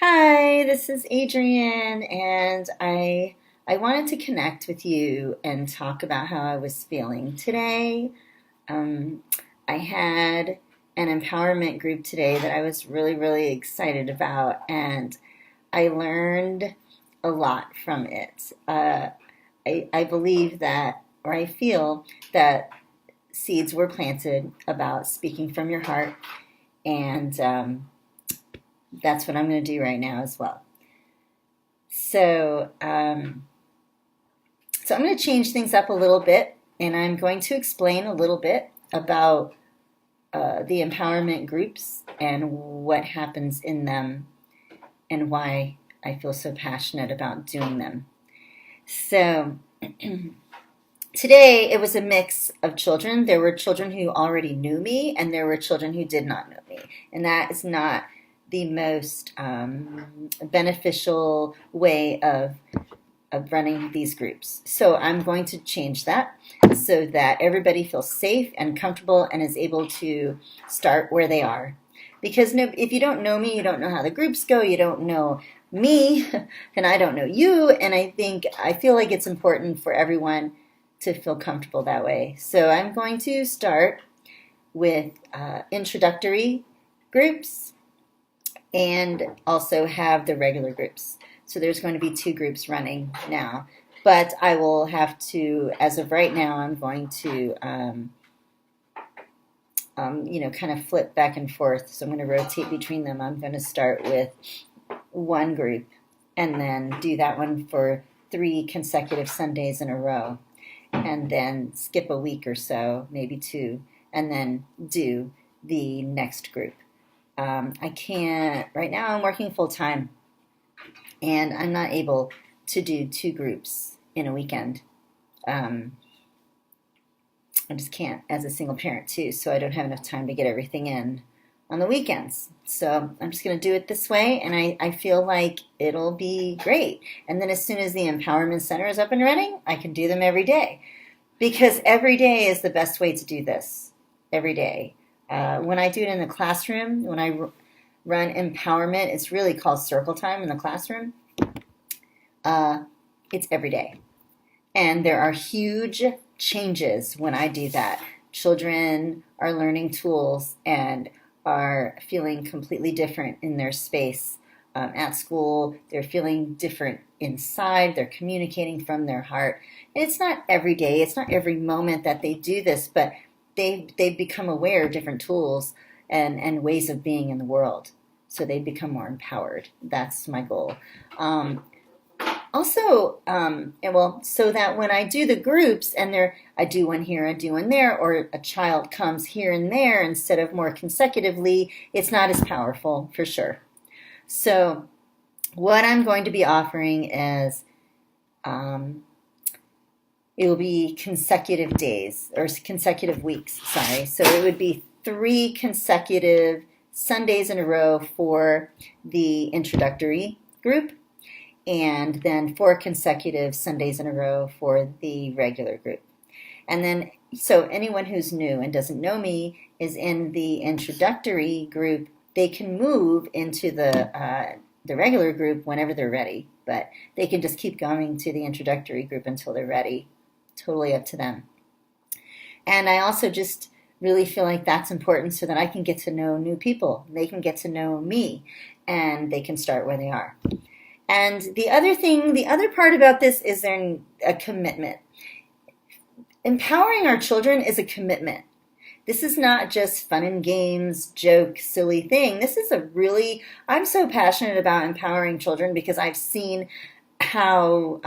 Hi, this is Adrienne, and I wanted to connect with you and talk about how I was feeling today. Um, I had an empowerment group today that I was really excited about, and I learned a lot from it. I believe that, or I feel that seeds were planted about speaking from your heart, and that's what I'm going to do right now as well. So, so I'm going to change things up a little bit, and I'm going to explain a little bit about the empowerment groups and what happens in them and why I feel so passionate about doing them. So, today it was a mix of children. There were children who already knew me, and there were children who did not know me. And that is not the most beneficial way of running these groups. So I'm going to change that so that everybody feels safe and comfortable and is able to start where they are. Because if you don't know me, you don't know how the groups go, you don't know me, and I don't know you, and I feel like it's important for everyone to feel comfortable that way. So I'm going to start with introductory groups and also have the regular groups. So there's going to be two groups running now. But I will have to, as of right now, I'm going to, kind of flip back and forth. So I'm going to rotate between them. I'm going to start with one group and then do that one for 3 consecutive Sundays in a row. And then skip a week or so, maybe 2, and then do the next group. I can't, right now I'm working full time, and I'm not able to do 2 groups in a weekend. I just can't as a single parent too, so I don't have enough time to get everything in on the weekends. So I'm just going to do it this way, and I feel like it'll be great. And then as soon as the Empowerment Center is up and running, I can do them every day. Because every day is the best way to do this. Every day. When I do it in the classroom, when I run empowerment, it's really called circle time in the classroom. It's every day. And there are huge changes when I do that. Children are learning tools and are feeling completely different in their space. At school, they're feeling different inside. They're communicating from their heart. And it's not every day. It's not every moment that they do this, but they've become aware of different tools and ways of being in the world. So they become more empowered. That's my goal. So that when I do the groups and I do one here, I do one there, or a child comes here and there instead of more consecutively, it's not as powerful for sure. So what I'm going to be offering is it will be consecutive days or consecutive weeks, sorry. So it would be 3 consecutive Sundays in a row for the introductory group, and then 4 consecutive Sundays in a row for the regular group. And then, so anyone who's new and doesn't know me is in the introductory group. They can move into the regular group whenever they're ready, but they can just keep going to the introductory group until they're ready. Totally up to them. And I also just really feel like that's important so that I can get to know new people. They can get to know me, and they can start where they are. And the other part about this is a commitment. Empowering our children is a commitment. This is not just fun and games, joke, silly thing. This is I'm so passionate about empowering children because I've seen how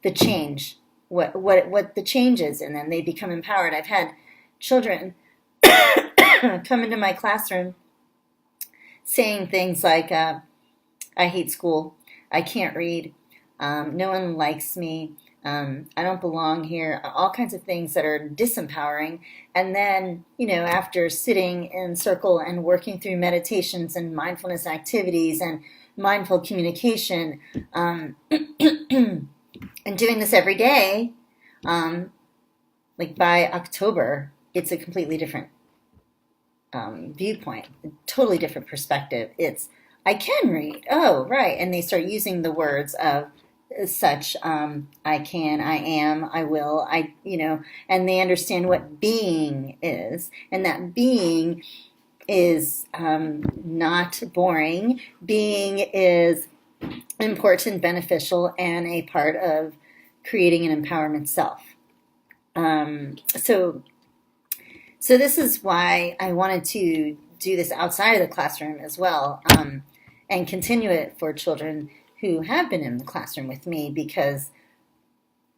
the change, what the change is, and then they become empowered. I've had children come into my classroom saying things like, I hate school, I can't read, no one likes me, I don't belong here, all kinds of things that are disempowering. And then, after sitting in circle and working through meditations and mindfulness activities and mindful communication, and doing this every day, like by October, it's a completely different viewpoint, a totally different perspective. It's, I can read. Oh, right. And they start using the words of such, I can, I am, I will, and they understand what being is. And that being is not boring. Being is important, beneficial, and a part of creating an empowerment self. So this is why I wanted to do this outside of the classroom as well, and continue it for children who have been in the classroom with me, because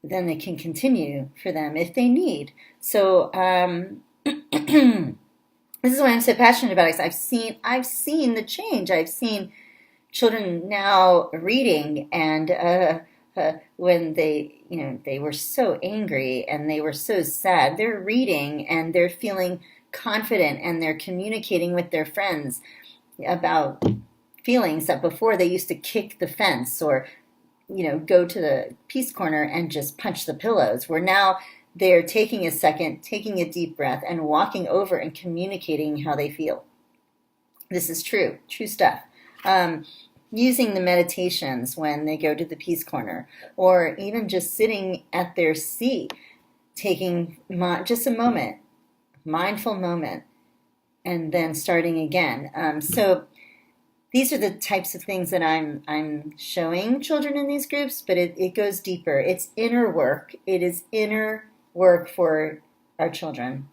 then they can continue for them if they need. So this is why I'm so passionate about it. I've seen the change. I've seen children now reading, and when they were so angry and they were so sad, they're reading and they're feeling confident and they're communicating with their friends about feelings that before they used to kick the fence or go to the peace corner and just punch the pillows, where now they're taking a second, taking a deep breath, and walking over and communicating how they feel. This is true stuff. Using the meditations when they go to the peace corner, or even just sitting at their seat, taking just a moment, mindful moment, and then starting again. So these are the types of things that I'm showing children in these groups, but it goes deeper. It's inner work. It is inner work for our children.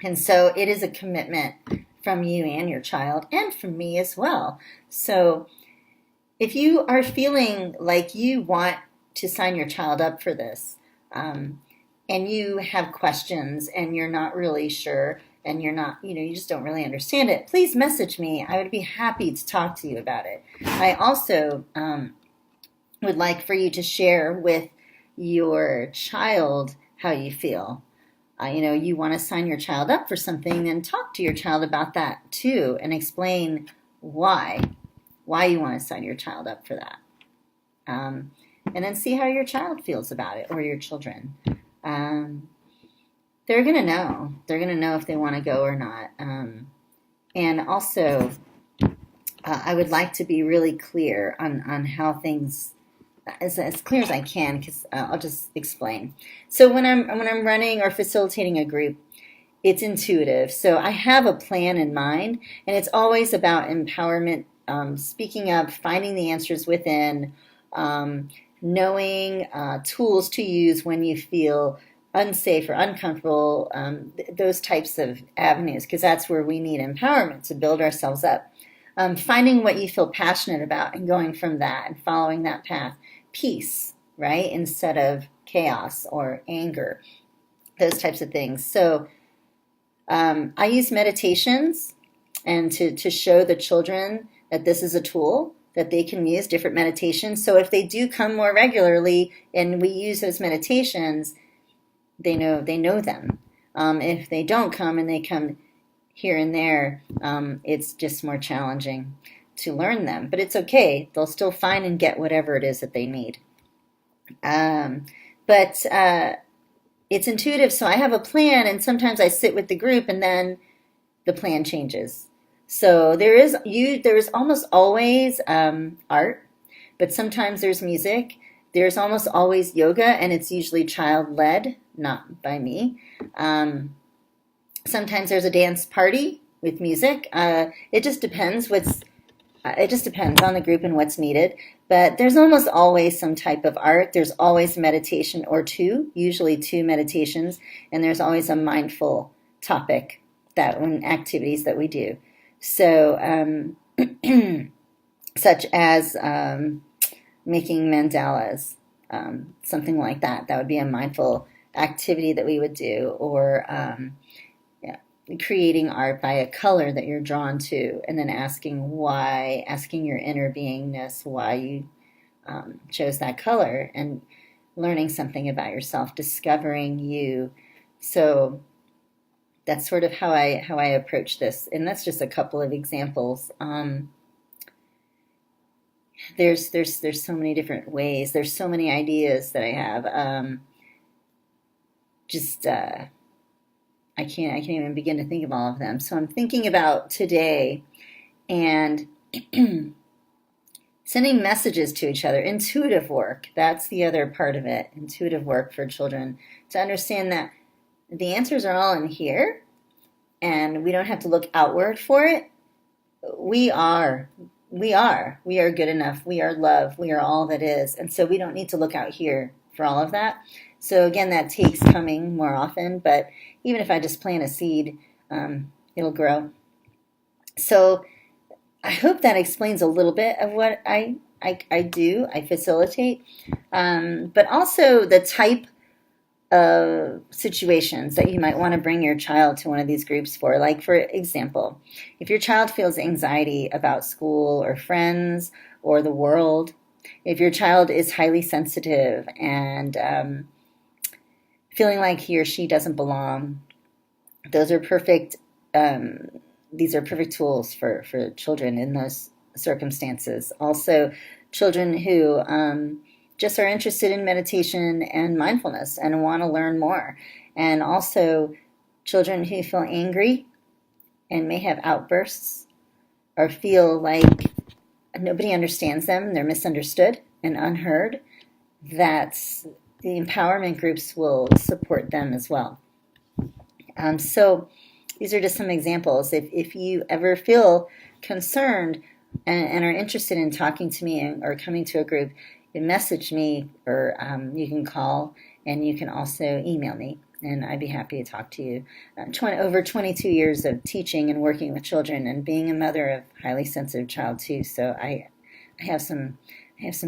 And so it is a commitment from you and your child, and from me as well. So if you are feeling like you want to sign your child up for this, and you have questions and you're not really sure, and you're not, you just don't really understand it, please message me. I would be happy to talk to you about it. I also would like for you to share with your child how you feel. You want to sign your child up for something, then talk to your child about that too, and explain why you want to sign your child up for that. And then see how your child feels about it, or your children. They're going to know. They're going to know if they want to go or not. And also, I would like to be really clear on how things, as clear as I can, because I'll just explain. So when I'm running or facilitating a group, it's intuitive. So I have a plan in mind, and it's always about empowerment, speaking up, finding the answers within, knowing tools to use when you feel unsafe or uncomfortable, those types of avenues, because that's where we need empowerment to build ourselves up. Finding what you feel passionate about and going from that and following that path. Peace, right? Instead of chaos or anger, those types of things. So I use meditations, and to show the children that this is a tool that they can use, different meditations. So if they do come more regularly and we use those meditations, they know them. If they don't come and they come here and there, it's just more challenging to learn them. But it's okay. They'll still find and get whatever it is that they need. But it's intuitive, so I have a plan, and sometimes I sit with the group and then the plan changes. So there is almost always art, but sometimes there's music. There's almost always yoga, and it's usually child-led, not by me. Sometimes there's a dance party with music. It just depends on the group and what's needed. But there's almost always some type of art. There's always meditation or two, usually 2 meditations, and there's always a mindful topic activities that we do. So, such as making mandalas, something like that. That would be a mindful activity that we would do, or creating art by a color that you're drawn to, and then asking your inner beingness why you chose that color, and learning something about yourself, discovering you. So that's sort of how I approach this, and that's just a couple of examples. There's so many different ways. There's so many ideas that I have. I can't even begin to think of all of them. So I'm thinking about today, and Sending messages to each other, intuitive work. That's the other part of it, intuitive work for children, to understand that the answers are all in here and we don't have to look outward for it. We are. We are good enough. We are love. We are all that is. And so we don't need to look out here for all of that. So again, that takes coming more often. But even if I just plant a seed, it'll grow. So I hope that explains a little bit of what I do. I facilitate. But also the type situations that you might want to bring your child to one of these groups for. Like, for example, if your child feels anxiety about school or friends or the world, if your child is highly sensitive and feeling like he or she doesn't belong, those are perfect. These are perfect tools for children in those circumstances. Also, children who just are interested in meditation and mindfulness and want to learn more. And also children who feel angry and may have outbursts or feel like nobody understands them, they're misunderstood and unheard. That's the empowerment groups will support them as well. So these are just some examples. If you ever feel concerned and are interested in talking to me or coming to a group, you message me, or you can call, and you can also email me, and I'd be happy to talk to you. Over 22 years of teaching and working with children, and being a mother of a highly sensitive child too. So I have some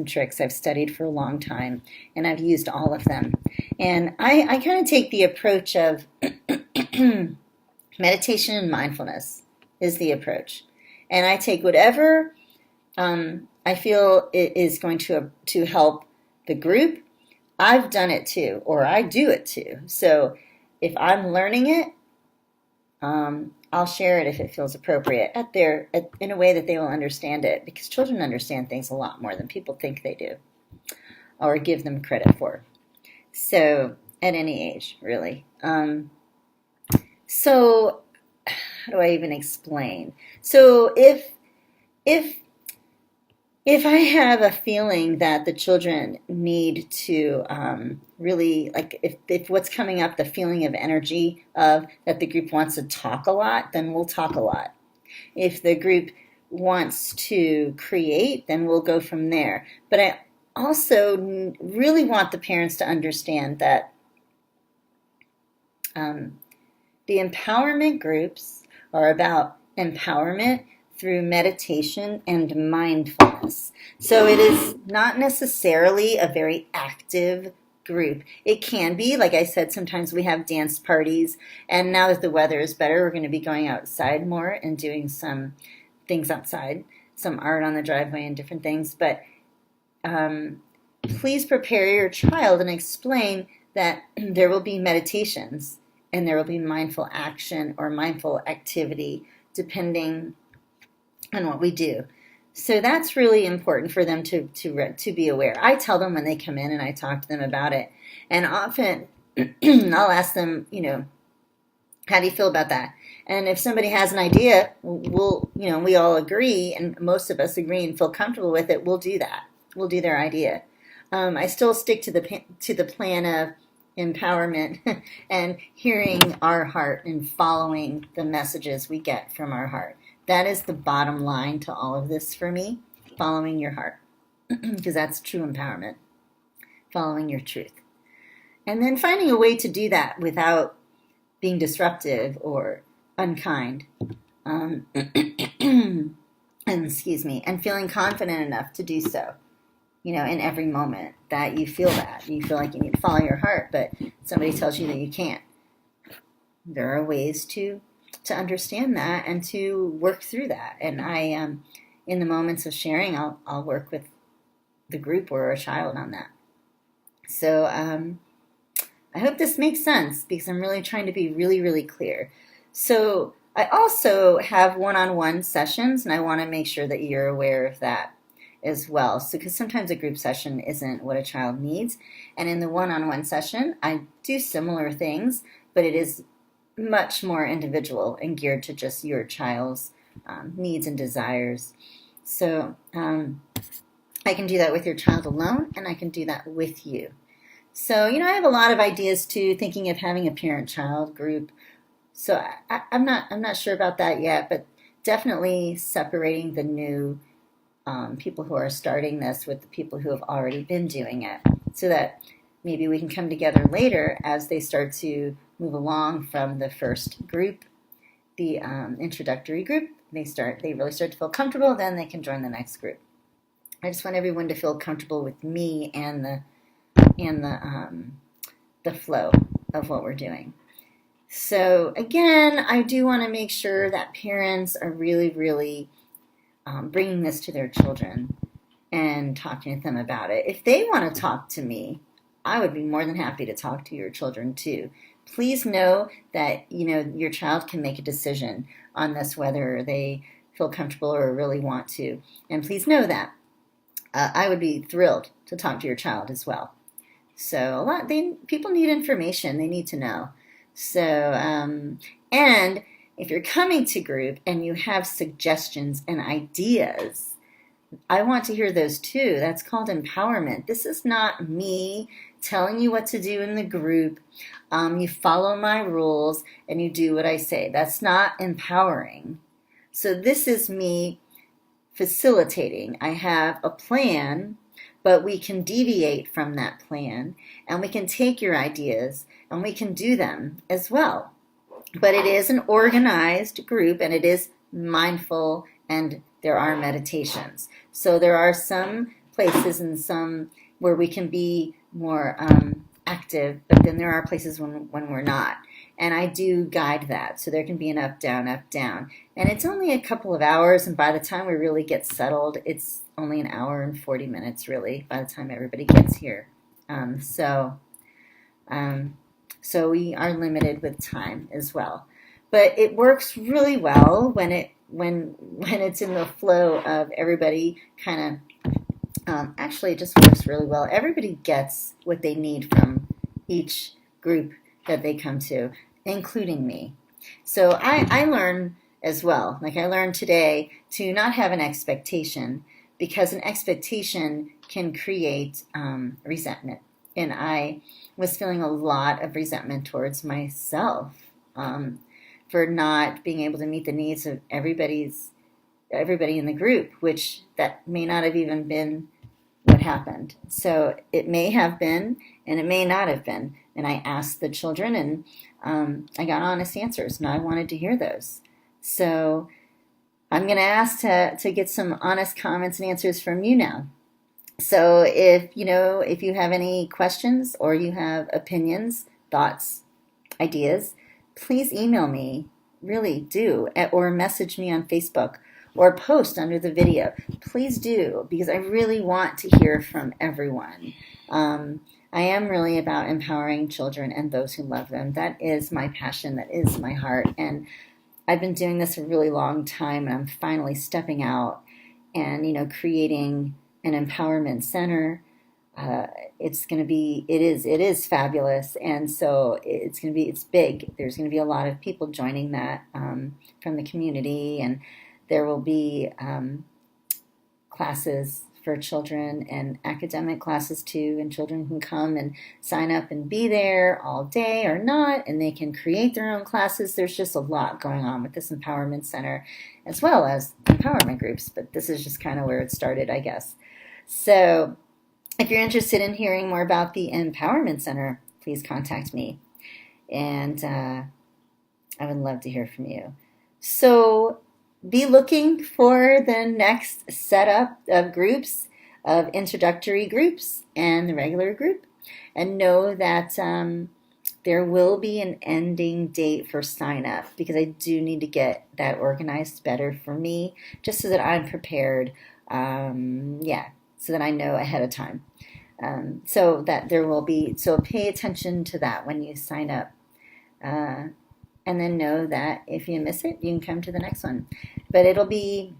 tricks I've studied for a long time, and I've used all of them. And I kind of take the approach of meditation and mindfulness is the approach, and I take whatever I feel it is going to help the group. I've done it too, or I do it too. So if I'm learning it, I'll share it if it feels appropriate in a way that they will understand it, because children understand things a lot more than people think they do or give them credit for. So at any age, really. So how do I even explain? So if I have a feeling that the children need to really, like, if what's coming up, the feeling of energy of that the group wants to talk a lot, then we'll talk a lot. If the group wants to create, then we'll go from there. But I also really want the parents to understand that the empowerment groups are about empowerment through meditation and mindfulness. So it is not necessarily a very active group. It can be, like I said, sometimes we have dance parties, and now that the weather is better, we're going to be going outside more and doing some things outside, some art on the driveway and different things. But please prepare your child and explain that there will be meditations and there will be mindful action or mindful activity depending on what we do. So that's really important for them to be aware. I tell them when they come in and I talk to them about it. And often I'll ask them, how do you feel about that? And if somebody has an idea, we all agree, and most of us agree and feel comfortable with it, we'll do that. We'll do their idea. I still stick to the plan of empowerment and hearing our heart and following the messages we get from our heart. That is the bottom line to all of this for me, following your heart, because that's true empowerment, following your truth. And then finding a way to do that without being disruptive or unkind, and feeling confident enough to do so, in every moment that you feel that. You feel like you need to follow your heart, but somebody tells you that you can't. There are ways to understand that and to work through that. And I, in the moments of sharing, I'll work with the group or a child on that. So I hope this makes sense, because I'm really trying to be really, really clear. So I also have one-on-one sessions, and I want to make sure that you're aware of that as well. So, because sometimes a group session isn't what a child needs. And in the one-on-one session, I do similar things, but it is much more individual and geared to just your child's needs and desires. So I can do that with your child alone, and I can do that with you. So, I have a lot of ideas too, thinking of having a parent-child group. So I'm not sure about that yet, but definitely separating the new people who are starting this with the people who have already been doing it, so that maybe we can come together later as they start to move along from the first group, the introductory group. They really start to feel comfortable, then they can join the next group. I just want everyone to feel comfortable with me and the flow of what we're doing. So again, I do want to make sure that parents are really, really bringing this to their children and talking to them about it. If they want to talk to me, I would be more than happy to talk to your children too. Please know that your child can make a decision on this, whether they feel comfortable or really want to. And please know that I would be thrilled to talk to your child as well. So people need information; they need to know. So and if you're coming to group and you have suggestions and ideas, I want to hear those too. That's called empowerment. This is not me telling you what to do in the group. You follow my rules and you do what I say. That's not empowering. So this is me facilitating. I have a plan, but we can deviate from that plan, and we can take your ideas and we can do them as well. But it is an organized group, and it is mindful, and there are meditations. So there are some places and some where we can be more active, but then there are places when we're not. And I do guide that. So there can be an up, down, up, down. And it's only a couple of hours, and by the time we really get settled, it's only an hour and 40 minutes, really, by the time everybody gets here. So we are limited with time as well. But it works really well when it's in the flow of everybody kind of, actually it just works really well. Everybody gets what they need from each group that they come to, including me. So I learn as well. Like I learned today to not have an expectation, because an expectation can create resentment. And I was feeling a lot of resentment towards myself for not being able to meet the needs of everybody in the group, which that may not have even been what happened. So it may have been, and it may not have been. And I asked the children, and I got honest answers, and I wanted to hear those. So I'm going to ask to get some honest comments and answers from you now. So if you have any questions or you have opinions, thoughts, ideas, please email me. Really do. Or message me on Facebook or post under the video. Please do, because I really want to hear from everyone. I am really about empowering children and those who love them. That is my passion. That is my heart. And I've been doing this a really long time, and I'm finally stepping out and, creating an empowerment center. It is fabulous. And so it's big. There's going to be a lot of people joining that from the community, and there will be classes for children and academic classes too, and children can come and sign up and be there all day or not, and they can create their own classes. There's just a lot going on with this empowerment center, as well as empowerment groups, but this is just kind of where it started, I guess. So if you're interested in hearing more about the empowerment center, please contact me, and I would love to hear from you. So be looking for the next setup of groups, of introductory groups and the regular group, and know that there will be an ending date for sign up, because I do need to get that organized better for me, just so that I'm prepared, so that I know ahead of time. So that there will be, so pay attention to that when you sign up. And then know that if you miss it, you can come to the next one. But it'll be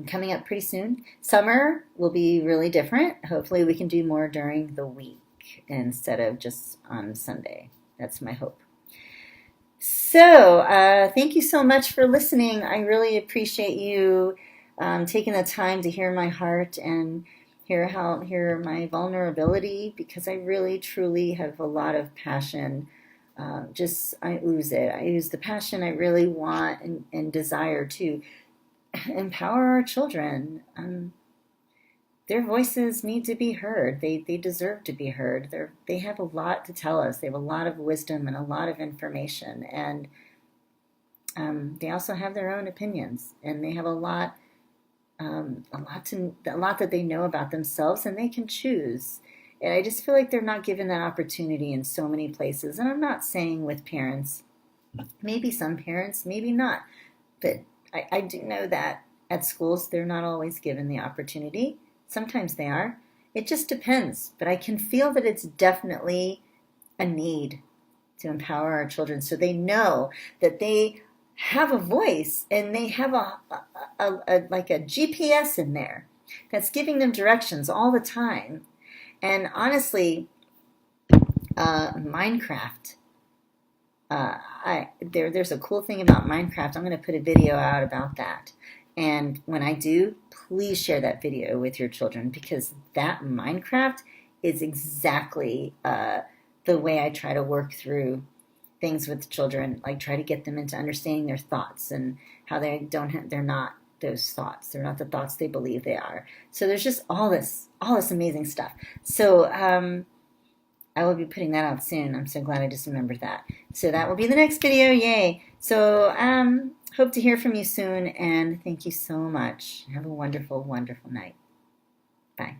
coming up pretty soon. Summer will be really different. Hopefully we can do more during the week instead of just on Sunday. That's my hope. So thank you so much for listening. I really appreciate you taking the time to hear my heart and hear my vulnerability, because I really truly have a lot of passion. I ooze it. I ooze the passion I really want and desire to empower our children. Their voices need to be heard. They deserve to be heard. They have a lot to tell us. They have a lot of wisdom and a lot of information, and they also have their own opinions, and they have a lot that they know about themselves, and they can choose. And I just feel like they're not given that opportunity in so many places. And I'm not saying with parents, maybe some parents, maybe not, but I do know that at schools they're not always given the opportunity. Sometimes they are. It just depends. But I can feel that it's definitely a need to empower our children so they know that they have a voice, and they have like a GPS in there that's giving them directions all the time. And honestly, Minecraft. There's a cool thing about Minecraft. I'm going to put a video out about that. And when I do, please share that video with your children, because that Minecraft is exactly the way I try to work through things with children, like try to get them into understanding their thoughts and how they're not those thoughts. They're not the thoughts they believe they are. So there's just all this amazing stuff. So I will be putting that out soon. I'm so glad I just remembered that. So that will be the next video. Yay. So hope to hear from you soon, and thank you so much. Have a wonderful, wonderful night. Bye.